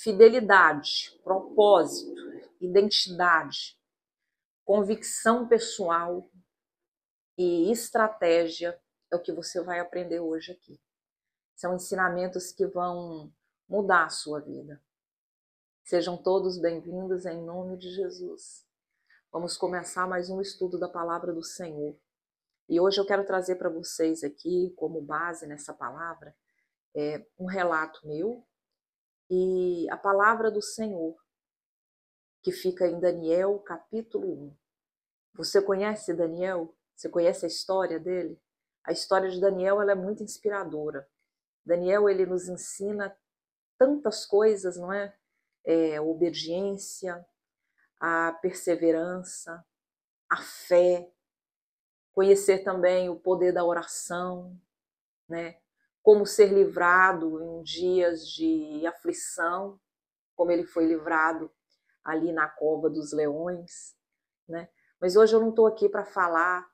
Fidelidade, propósito, identidade, convicção pessoal e estratégia é o que você vai aprender hoje aqui. São ensinamentos que vão mudar a sua vida. Sejam todos bem-vindos em nome de Jesus. Vamos começar mais um estudo da palavra do Senhor. E hoje eu quero trazer para vocês aqui, como base nessa palavra, um relato meu e a palavra do Senhor, que fica em Daniel, capítulo 1. Você conhece Daniel? Você conhece a história dele? A história de Daniel ela é muito inspiradora. Daniel ele nos ensina tantas coisas, não é? A obediência, a perseverança, a fé, conhecer também o poder da oração, né? Como ser livrado em dias de aflição, como ele foi livrado ali na cova dos leões, né? Mas hoje eu não estou aqui para falar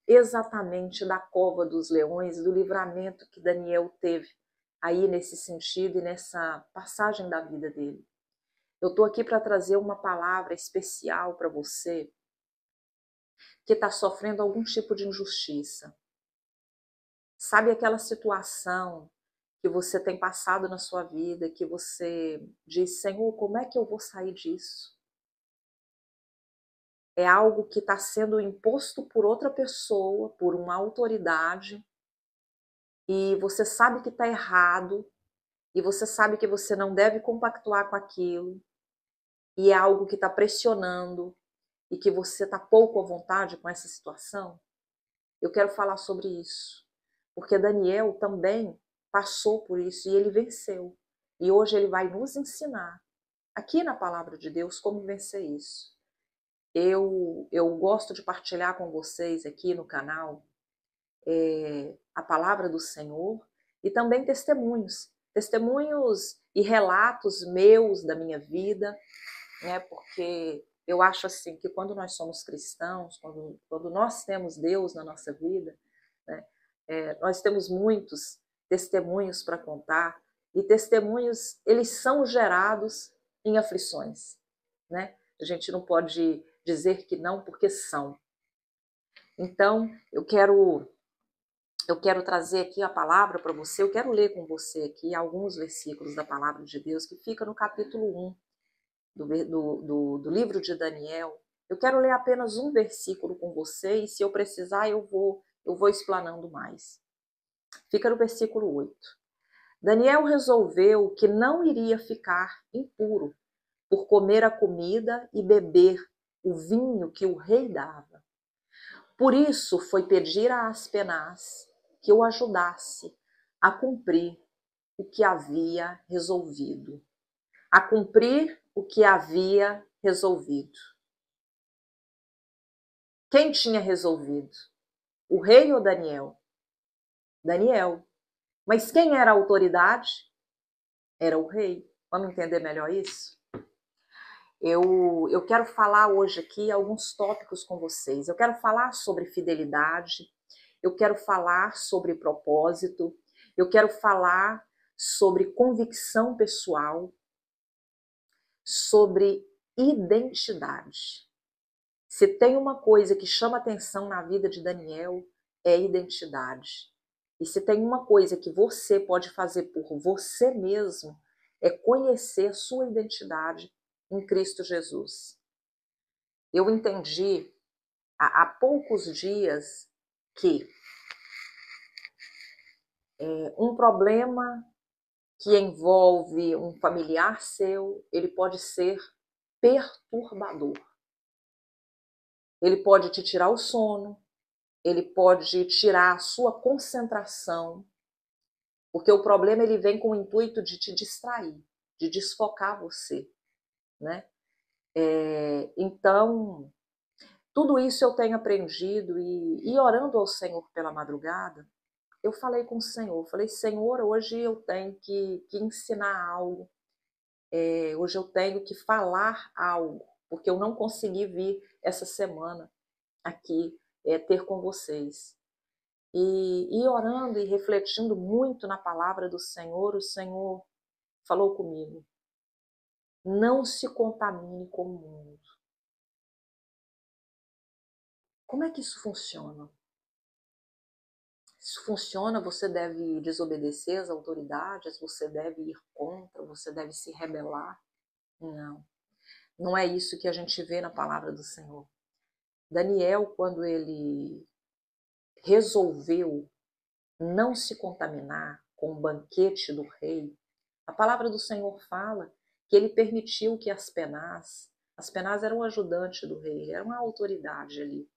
exatamente da cova dos leões, do livramento que Daniel teve aí nesse sentido e nessa passagem da vida dele. Eu estou aqui para trazer uma palavra especial para você que está sofrendo algum tipo de injustiça. Sabe aquela situação que você tem passado na sua vida, que você diz, Senhor, como é que eu vou sair disso? É algo que está sendo imposto por outra pessoa, por uma autoridade, e você sabe que está errado, e você sabe que você não deve compactuar com aquilo, e é algo que está pressionando, e que você está pouco à vontade com essa situação. Eu quero falar sobre isso, porque Daniel também passou por isso e ele venceu. E hoje ele vai nos ensinar, aqui na palavra de Deus, como vencer isso. Eu gosto de partilhar com vocês aqui no canal a palavra do Senhor e também testemunhos e relatos meus da minha vida, né? Porque eu acho assim que quando nós somos cristãos, quando nós temos Deus na nossa vida, né, nós temos muitos testemunhos para contar e testemunhos eles são gerados em aflições, né? A gente não pode dizer que não porque são. Então eu quero trazer aqui a palavra para você, eu quero ler com você aqui alguns versículos da palavra de Deus que fica no capítulo 1 do livro de Daniel. Eu quero ler apenas um versículo com você e se eu precisar eu vou explanando mais. Fica no versículo 8. Daniel resolveu que não iria ficar impuro por comer a comida e beber o vinho que o rei dava. Por isso foi pedir a Aspenaz que o ajudasse a cumprir o que havia resolvido. A cumprir o que havia resolvido. Quem tinha resolvido? O rei ou Daniel? Daniel. Mas quem era a autoridade? Era o rei. Vamos entender melhor isso? Eu quero falar hoje aqui alguns tópicos com vocês. Eu quero falar sobre fidelidade, eu quero falar sobre propósito, eu quero falar sobre convicção pessoal, sobre identidade. Se tem uma coisa que chama atenção na vida de Daniel, é identidade. E se tem uma coisa que você pode fazer por você mesmo, é conhecer sua identidade em Cristo Jesus. Eu entendi há poucos dias que um problema que envolve um familiar seu, ele pode ser perturbador. Ele pode te tirar o sono, ele pode tirar a sua concentração, porque o problema ele vem com o intuito de te distrair, de desfocar você, né? Então, tudo isso eu tenho aprendido e orando ao Senhor pela madrugada, eu falei com o Senhor, falei, Senhor, hoje eu tenho que ensinar algo, hoje eu tenho que falar algo, porque eu não consegui vir essa semana aqui ter com vocês. E orando e refletindo muito na palavra do Senhor, o Senhor falou comigo: não se contamine com o mundo. Como é que isso funciona? Isso funciona, você deve desobedecer às autoridades, você deve ir contra, você deve se rebelar. Não, não é isso que a gente vê na palavra do Senhor. Daniel, quando ele resolveu não se contaminar com o banquete do rei, a palavra do Senhor fala que ele permitiu que as Penás eram o ajudante do rei, era uma autoridade ali,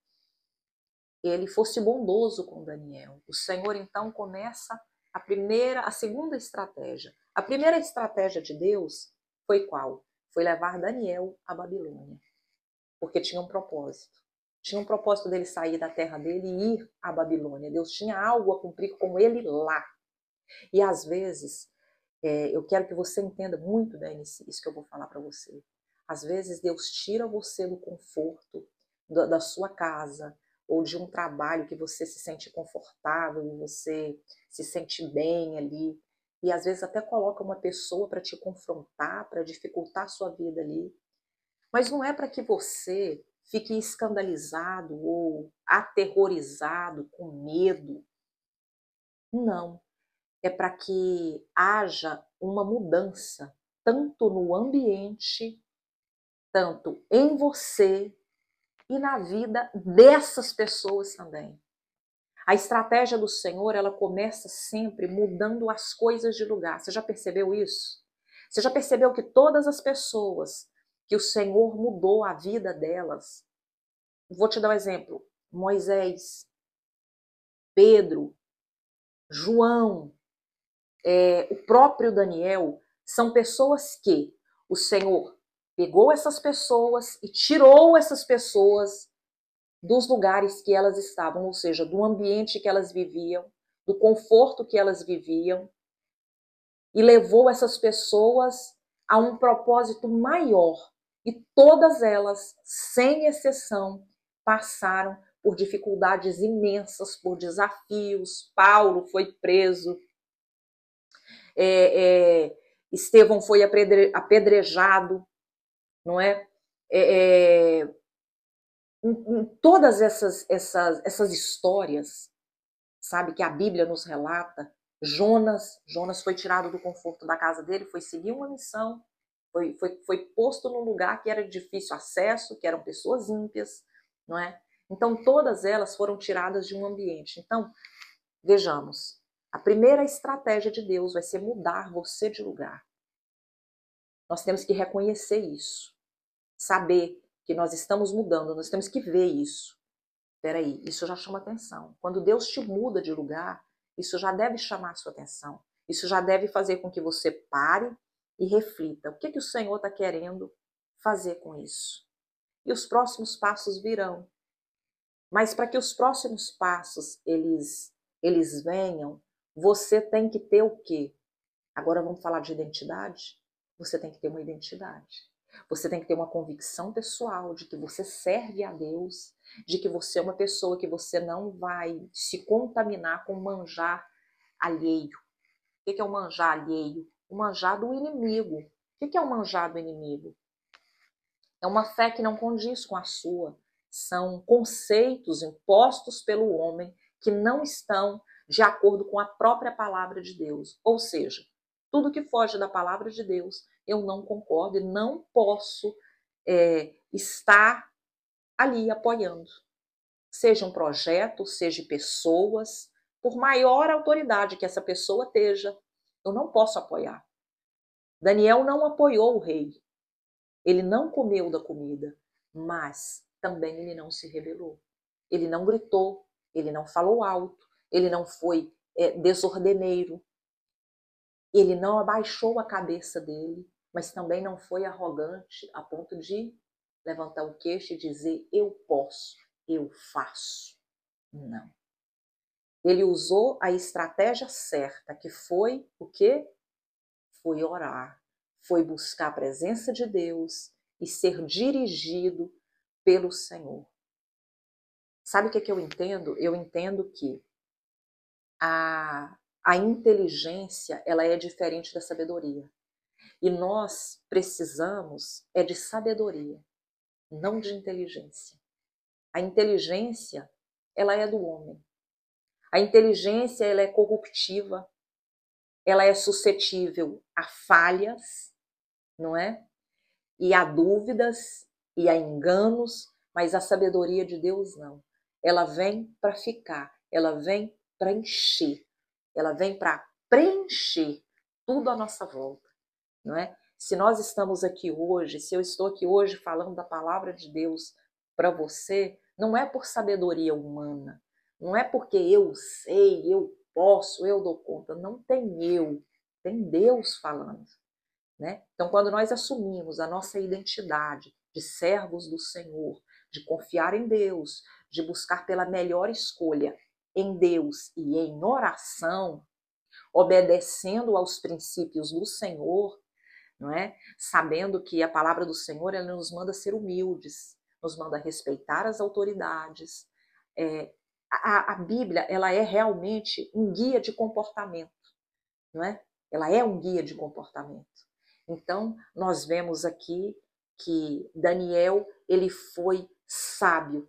ele fosse bondoso com Daniel. O Senhor então começa a segunda estratégia. A primeira estratégia de Deus foi qual? Foi levar Daniel à Babilônia, porque tinha um propósito. Tinha um propósito dele sair da terra dele e ir à Babilônia. Deus tinha algo a cumprir com ele lá. E às vezes, eu quero que você entenda muito bem isso que eu vou falar para você. Às vezes Deus tira você do conforto da sua casa, ou de um trabalho que você se sente confortável, você se sente bem ali, e às vezes até coloca uma pessoa para te confrontar, para dificultar a sua vida ali. Mas não é para que você fique escandalizado ou aterrorizado, com medo. Não. É para que haja uma mudança, tanto no ambiente, tanto em você e na vida dessas pessoas também. A estratégia do Senhor, ela começa sempre mudando as coisas de lugar. Você já percebeu isso? Você já percebeu que todas as pessoas que o Senhor mudou a vida delas, vou te dar um exemplo, Moisés, Pedro, João, o próprio Daniel, são pessoas que o Senhor pegou essas pessoas e tirou essas pessoas dos lugares que elas estavam, ou seja, do ambiente que elas viviam, do conforto que elas viviam, e levou essas pessoas a um propósito maior. E todas elas, sem exceção, passaram por dificuldades imensas, por desafios. Paulo foi preso, Estevão foi apedrejado, não é? Em todas essas histórias, sabe, que a Bíblia nos relata, Jonas foi tirado do conforto da casa dele, foi seguir uma missão, foi posto num lugar que era de difícil acesso, que eram pessoas ímpias, não é? Então todas elas foram tiradas de um ambiente. Então, vejamos, a primeira estratégia de Deus vai ser mudar você de lugar. Nós temos que reconhecer isso, saber que nós estamos mudando, nós temos que ver isso. Peraí, isso já chama atenção. Quando Deus te muda de lugar, isso já deve chamar a sua atenção. Isso já deve fazer com que você pare e reflita. O que o Senhor está querendo fazer com isso? E os próximos passos virão. Mas para que os próximos passos eles venham, você tem que ter o quê? Agora vamos falar de identidade? Você tem que ter uma identidade. Você tem que ter uma convicção pessoal de que você serve a Deus, de que você é uma pessoa que você não vai se contaminar com manjar alheio. O que é o manjar alheio? O manjar do inimigo. O que é o manjar do inimigo? É uma fé que não condiz com a sua. São conceitos impostos pelo homem que não estão de acordo com a própria palavra de Deus. Ou seja, tudo que foge da palavra de Deus, eu não concordo e não posso estar ali apoiando. Seja um projeto, seja pessoas, por maior autoridade que essa pessoa esteja, eu não posso apoiar. Daniel não apoiou o rei. Ele não comeu da comida, mas também ele não se rebelou. Ele não gritou, ele não falou alto, ele não foi desordeneiro, ele não abaixou a cabeça dele, mas também não foi arrogante a ponto de levantar o queixo e dizer: eu posso, eu faço. Não. Ele usou a estratégia certa, que foi o quê? Foi orar, foi buscar a presença de Deus e ser dirigido pelo Senhor. Sabe o que eu entendo? Eu entendo que a inteligência, ela é diferente da sabedoria. E nós precisamos de sabedoria, não de inteligência. A inteligência, ela é do homem. A inteligência, ela é corruptiva, ela é suscetível a falhas, não é? E a dúvidas e a enganos, mas a sabedoria de Deus não. Ela vem para ficar, ela vem para encher, ela vem para preencher tudo à nossa volta, não é? Se nós estamos aqui hoje, se eu estou aqui hoje falando da palavra de Deus para você, não é por sabedoria humana, não é porque eu sei, eu posso, eu dou conta, não tem eu, tem Deus falando. Né? Então, quando nós assumimos a nossa identidade de servos do Senhor, de confiar em Deus, de buscar pela melhor escolha em Deus e em oração, obedecendo aos princípios do Senhor, não é? Sabendo que a palavra do Senhor ela nos manda ser humildes, nos manda respeitar as autoridades. A Bíblia ela é realmente um guia de comportamento, não é? Ela é um guia de comportamento. Então, nós vemos aqui que Daniel, ele foi sábio.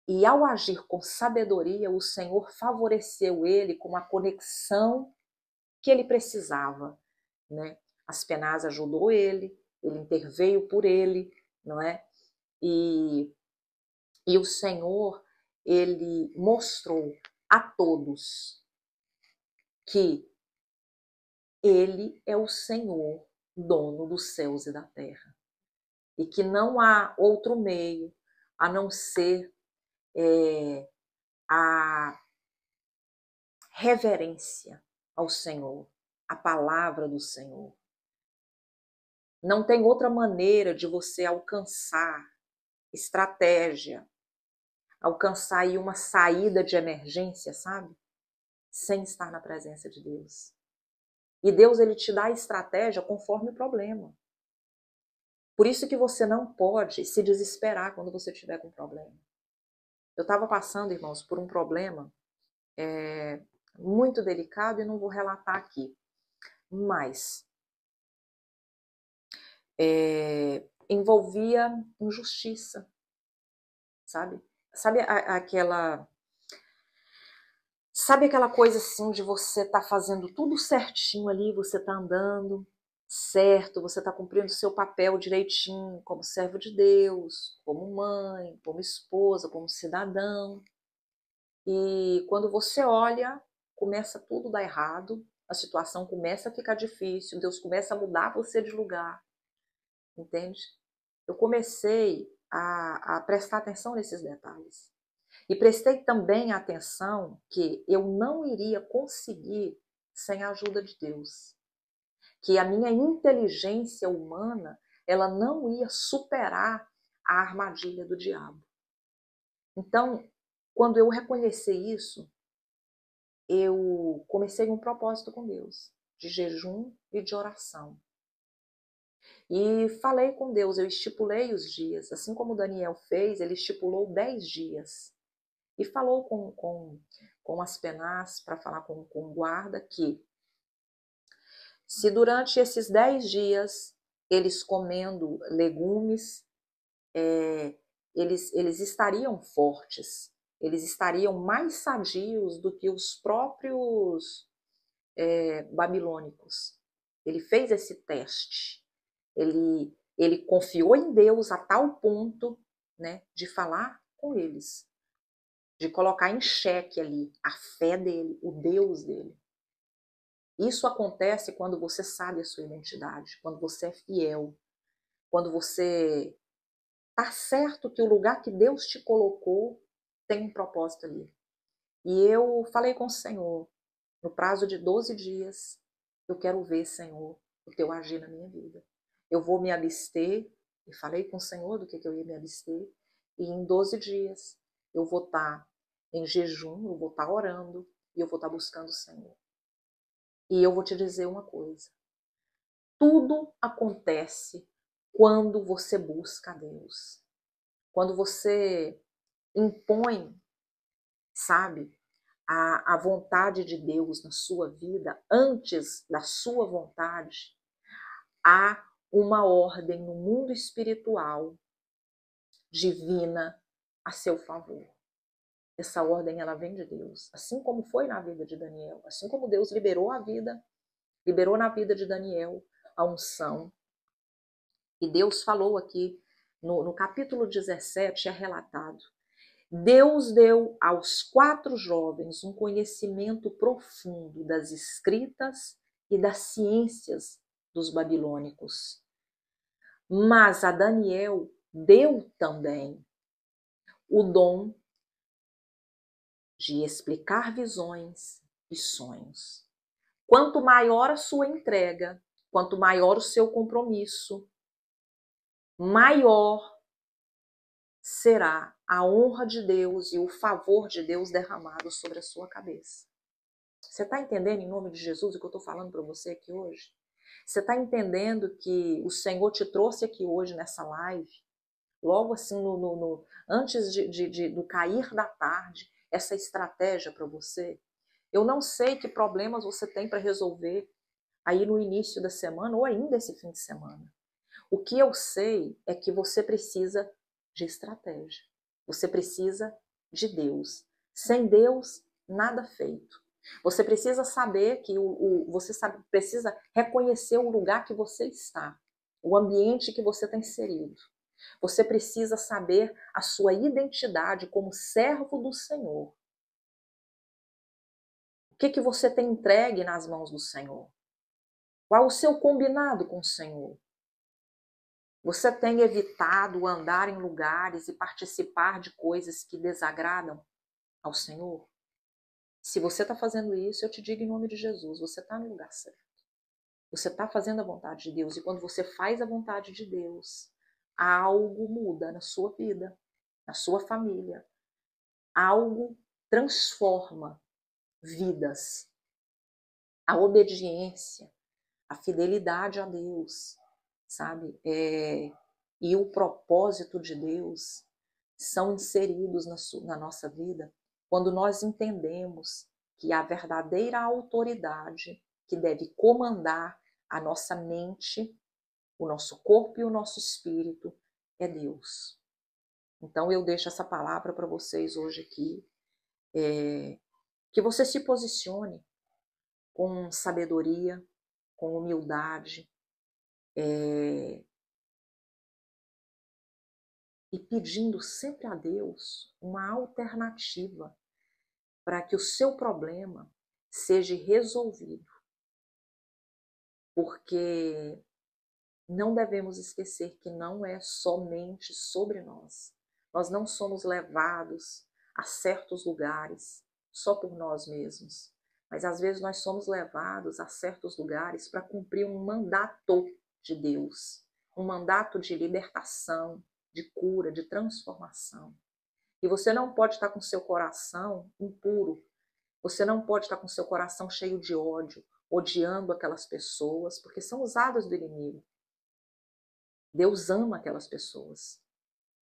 E ao agir com sabedoria, o Senhor favoreceu ele com a conexão que ele precisava, né? Aspenaz ajudou ele interveio por ele, não é? E o Senhor, ele mostrou a todos que ele é o Senhor, dono dos céus e da terra. E que não há outro meio a não ser a reverência ao Senhor, a palavra do Senhor. Não tem outra maneira de você alcançar estratégia, alcançar aí uma saída de emergência, sabe? Sem estar na presença de Deus. E Deus, ele te dá a estratégia conforme o problema. Por isso que você não pode se desesperar quando você tiver com problema. Eu estava passando, irmãos, por um problema muito delicado e não vou relatar aqui. Mas envolvia injustiça, sabe? Sabe aquela coisa assim de você tá fazendo tudo certinho ali, você tá andando certo, você tá cumprindo o seu papel direitinho como servo de Deus, como mãe, como esposa, como cidadão. E quando você olha, começa tudo a dar errado, a situação começa a ficar difícil, Deus começa a mudar você de lugar, entende? Eu comecei a prestar atenção nesses detalhes. E prestei também atenção que eu não iria conseguir sem a ajuda de Deus. Que a minha inteligência humana, ela não ia superar a armadilha do diabo. Então, quando eu reconheci isso, eu comecei um propósito com Deus, de jejum e de oração. E falei com Deus, eu estipulei os dias, assim como Daniel fez, ele estipulou 10 dias. E falou com Aspenaz, para falar com o guarda, que se durante esses 10 dias eles comendo legumes, eles estariam fortes, eles estariam mais sadios do que os próprios babilônicos. Ele fez esse teste. Ele confiou em Deus a tal ponto, né, de falar com eles, de colocar em xeque ali a fé dele, o Deus dele. Isso acontece quando você sabe a sua identidade, quando você é fiel, quando você tá certo que o lugar que Deus te colocou tem um propósito ali. E eu falei com o Senhor, no prazo de 12 dias, eu quero ver, Senhor, o teu agir na minha vida. Eu vou me abster, e falei com o Senhor do que eu ia me abster, e em 12 dias eu vou estar em jejum, eu vou estar orando, e eu vou estar buscando o Senhor. E eu vou te dizer uma coisa, tudo acontece quando você busca a Deus. Quando você impõe, sabe, a vontade de Deus na sua vida antes da sua vontade, há uma ordem no mundo espiritual divina a seu favor. Essa ordem, ela vem de Deus, assim como foi na vida de Daniel, assim como Deus liberou na vida de Daniel a unção. E Deus falou aqui, no capítulo 17 é relatado, Deus deu aos 4 jovens um conhecimento profundo das escritas e das ciências dos babilônicos. Mas a Daniel deu também o dom de explicar visões e sonhos. Quanto maior a sua entrega, quanto maior o seu compromisso, maior será a honra de Deus e o favor de Deus derramado sobre a sua cabeça. Você está entendendo, em nome de Jesus, o que eu estou falando para você aqui hoje? Você está entendendo que o Senhor te trouxe aqui hoje nessa live, logo assim, antes do cair da tarde, essa estratégia para você? Eu não sei que problemas você tem para resolver aí no início da semana ou ainda esse fim de semana. O que eu sei é que você precisa de estratégia. Você precisa de Deus. Sem Deus, nada feito. Você precisa saber que precisa reconhecer o lugar que você está, o ambiente que você está inserido. Você precisa saber a sua identidade como servo do Senhor. O que você tem entregue nas mãos do Senhor? Qual o seu combinado com o Senhor? Você tem evitado andar em lugares e participar de coisas que desagradam ao Senhor? Se você está fazendo isso, eu te digo em nome de Jesus, você está no lugar certo. Você está fazendo a vontade de Deus. E quando você faz a vontade de Deus, algo muda na sua vida, na sua família. Algo transforma vidas. A obediência, a fidelidade a Deus, sabe? E o propósito de Deus são inseridos na nossa vida quando nós entendemos que a verdadeira autoridade que deve comandar a nossa mente, o nosso corpo e o nosso espírito é Deus. Então eu deixo essa palavra para vocês hoje aqui, que você se posicione com sabedoria, com humildade, e pedindo sempre a Deus uma alternativa para que o seu problema seja resolvido. Porque não devemos esquecer que não é somente sobre nós. Nós não somos levados a certos lugares só por nós mesmos. Mas às vezes nós somos levados a certos lugares para cumprir um mandato de Deus. Um mandato de libertação, de cura, de transformação. E você não pode estar com seu coração impuro. Você não pode estar com seu coração cheio de ódio, odiando aquelas pessoas, porque são usadas do inimigo. Deus ama aquelas pessoas.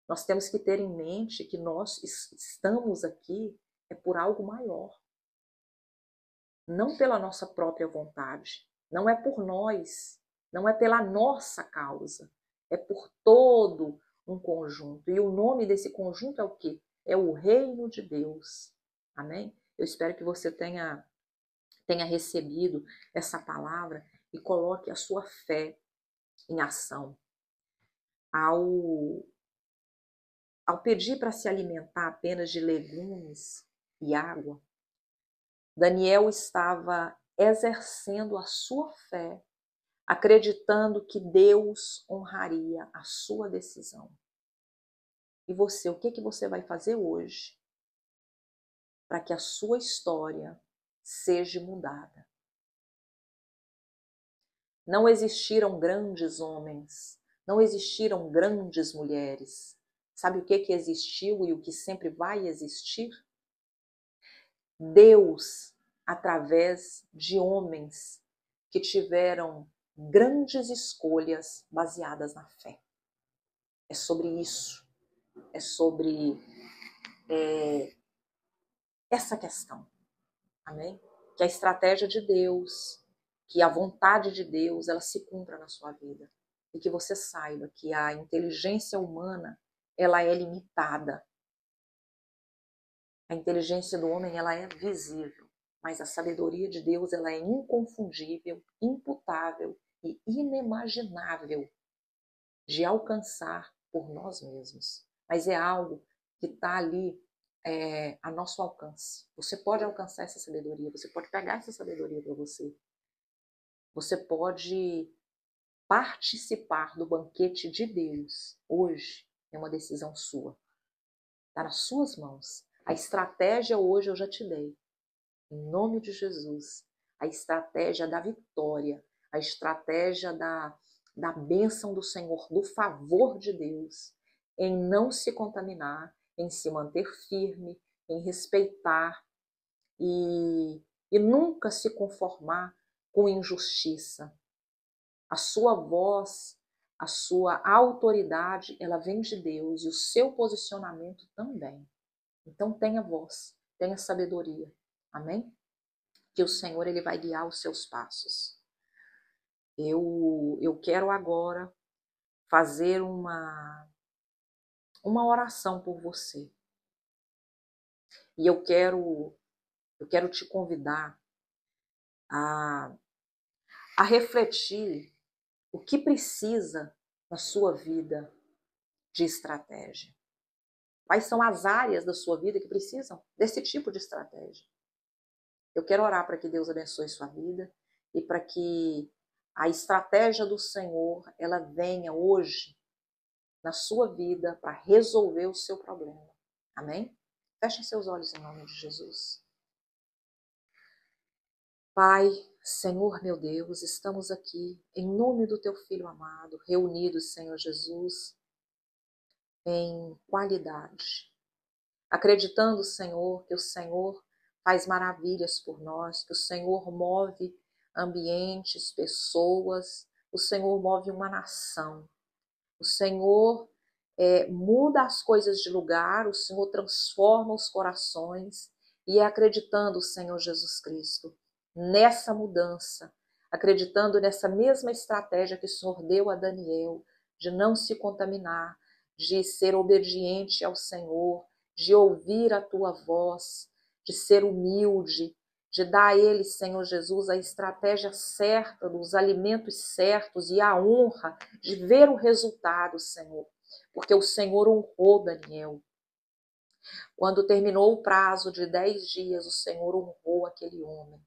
Nós temos que ter em mente que nós estamos aqui por algo maior. Não pela nossa própria vontade. Não é por nós. Não é pela nossa causa. É por todo um conjunto. E o nome desse conjunto é o quê? É o reino de Deus. Amém? Eu espero que você tenha recebido essa palavra e coloque a sua fé em ação. Ao pedir para se alimentar apenas de legumes e água, Daniel estava exercendo a sua fé, acreditando que Deus honraria a sua decisão. E você, o que você vai fazer hoje para que a sua história seja mudada? Não existiram grandes homens, não existiram grandes mulheres. Sabe o que existiu e o que sempre vai existir? Deus, através de homens que tiveram grandes escolhas baseadas na fé. É sobre isso, é sobre essa questão, amém? Que a estratégia de Deus que a vontade de Deus ela se cumpra na sua vida e que você saiba que a inteligência humana ela é limitada. A inteligência do homem ela é visível, mas a sabedoria de Deus ela é inconfundível, imputável e inimaginável de alcançar por nós mesmos. Mas é algo que está ali a nosso alcance. Você pode alcançar essa sabedoria, você pode pegar essa sabedoria para você. Você pode participar do banquete de Deus hoje. É uma decisão sua. Está nas suas mãos. A estratégia hoje eu já te dei. Em nome de Jesus. A estratégia da vitória. A estratégia da bênção do Senhor, do favor de Deus. Em não se contaminar, em se manter firme, em respeitar e nunca se conformar com injustiça. A sua voz, a sua autoridade, ela vem de Deus e o seu posicionamento também. Então tenha voz, tenha sabedoria. Amém? Que o Senhor ele vai guiar os seus passos. Eu quero agora fazer uma oração por você. E eu quero te convidar a refletir o que precisa na sua vida de estratégia. Quais são as áreas da sua vida que precisam desse tipo de estratégia? Eu quero orar para que Deus abençoe sua vida e para que a estratégia do Senhor ela venha hoje na sua vida para resolver o seu problema. Amém? Feche seus olhos em nome de Jesus. Pai, Senhor meu Deus, estamos aqui em nome do teu Filho amado, reunidos, Senhor Jesus, em qualidade. Acreditando, Senhor, que o Senhor faz maravilhas por nós, que o Senhor move ambientes, pessoas, o Senhor move uma nação. O Senhor muda as coisas de lugar, o Senhor transforma os corações e acreditando, Senhor Jesus Cristo, nessa mudança, acreditando nessa mesma estratégia que o Senhor deu a Daniel, de não se contaminar, de ser obediente ao Senhor, de ouvir a tua voz, de ser humilde, de dar a ele, Senhor Jesus, a estratégia certa, dos alimentos certos e a honra de ver o resultado, Senhor. Porque o Senhor honrou Daniel. Quando terminou o prazo de 10 dias, o Senhor honrou aquele homem.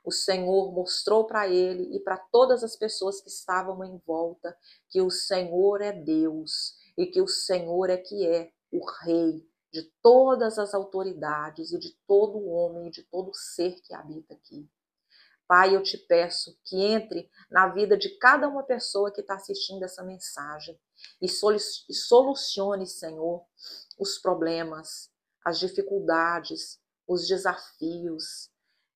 O Senhor mostrou para ele e para todas as pessoas que estavam em volta que o Senhor é Deus e que o Senhor é que é o Rei de todas as autoridades e de todo homem e de todo ser que habita aqui. Pai, eu te peço que entre na vida de cada uma pessoa que está assistindo essa mensagem e solucione, Senhor, os problemas, as dificuldades, os desafios.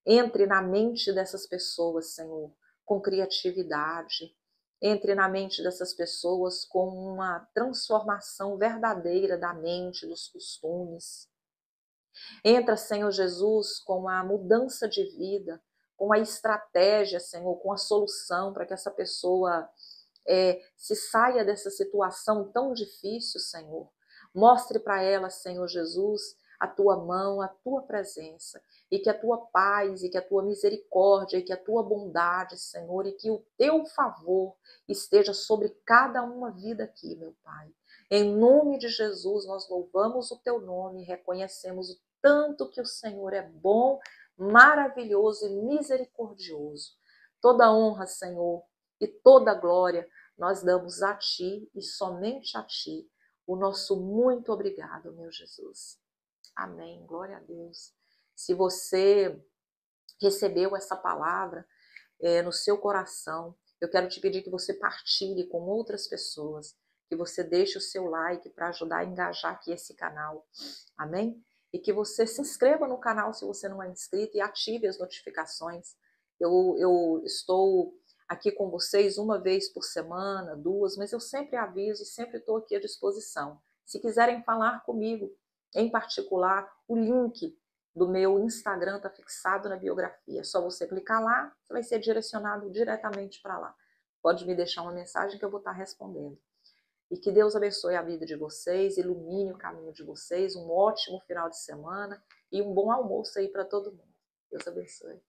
Entre na mente dessas pessoas, Senhor, com criatividade. Entre na mente dessas pessoas com uma transformação verdadeira da mente, dos costumes. Entra, Senhor Jesus, com a mudança de vida, com a estratégia, Senhor, com a solução para que essa pessoa se saia dessa situação tão difícil, Senhor. Mostre para ela, Senhor Jesus, a tua mão, a tua presença, e que a tua paz, e que a tua misericórdia, e que a tua bondade, Senhor, e que o teu favor esteja sobre cada uma vida aqui, meu Pai. Em nome de Jesus, nós louvamos o teu nome e reconhecemos o tanto que o Senhor é bom, maravilhoso e misericordioso. Toda honra, Senhor, e toda glória nós damos a Ti e somente a Ti. O nosso muito obrigado, meu Jesus. Amém. Glória a Deus. Se você recebeu essa palavra no seu coração, eu quero te pedir que você partilhe com outras pessoas, que você deixe o seu like para ajudar a engajar aqui esse canal. Amém? E que você se inscreva no canal se você não é inscrito e ative as notificações. Eu estou aqui com vocês uma vez por semana, 2, mas eu sempre aviso, sempre estou aqui à disposição. Se quiserem falar comigo, em particular, o link do meu Instagram está fixado na biografia. É só você clicar lá, você vai ser direcionado diretamente para lá. Pode me deixar uma mensagem que eu vou estar respondendo. E que Deus abençoe a vida de vocês, ilumine o caminho de vocês, um ótimo final de semana e um bom almoço aí para todo mundo. Deus abençoe.